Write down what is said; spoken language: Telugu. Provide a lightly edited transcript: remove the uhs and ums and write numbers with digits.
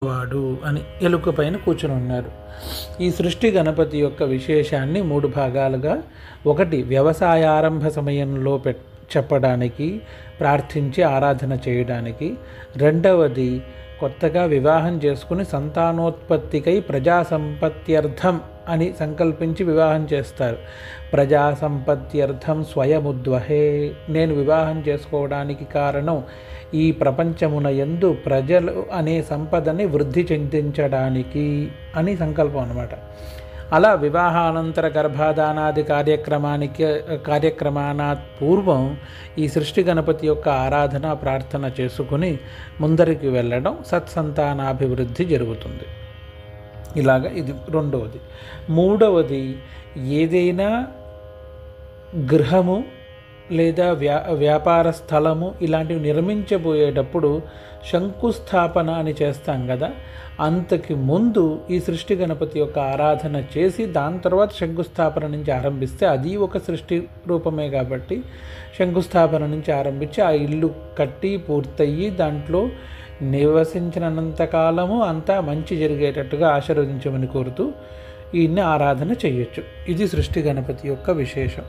వాడు అని ఎలుక పైన కూర్చుని ఉన్నారు. ఈ సృష్టి గణపతి యొక్క విశేషాన్ని 3 భాగాలుగా, ఒకటి వ్యవసాయారంభ సమయంలో చెప్పడానికి, ప్రార్థించి ఆరాధన చేయడానికి, రెండవది కొత్తగా వివాహం చేసుకుని సంతానోత్పత్తికై ప్రజా సంపత్త్యర్థం అని సంకల్పించి వివాహం చేస్తారు. ప్రజా సంపత్త్యర్థం స్వయముద్వహే, నేను వివాహం చేసుకోవడానికి కారణం ఈ ప్రపంచమున యందు ప్రజలు అనే సంపదని వృద్ధి చెందించడానికి అని సంకల్పం అన్నమాట. అలా వివాహానంతర గర్భాధానాది కార్యక్రమానాత్ పూర్వం ఈ సృష్టి గణపతి యొక్క ఆరాధన ప్రార్థన చేసుకుని ముందరికి వెళ్ళడం సత్సంతానాభివృద్ధి జరుగుతుంది. ఇలాగ ఇది రెండవది. మూడవది, ఏదైనా గృహము లేదా వ్యాపార స్థలము ఇలాంటివి నిర్మించబోయేటప్పుడు శంకుస్థాపన అని చేస్తాం కదా, అంతకి ముందు ఈ సృష్టి గణపతి యొక్క ఆరాధన చేసి దాని తర్వాత శంకుస్థాపన నుంచి ఆరంభిస్తే అది ఒక సృష్టి రూపమే కాబట్టి శంకుస్థాపన నుంచి ఆరంభించి ఆ ఇల్లు కట్టి పూర్తయ్యి దాంట్లో నివసించినంతకాలము అంతా మంచి జరిగేటట్టుగా ఆశీర్వదించమని కోరుతూ ఈయన్ని ఆరాధన చేయొచ్చు. ఇది సృష్టి గణపతి యొక్క విశేషం.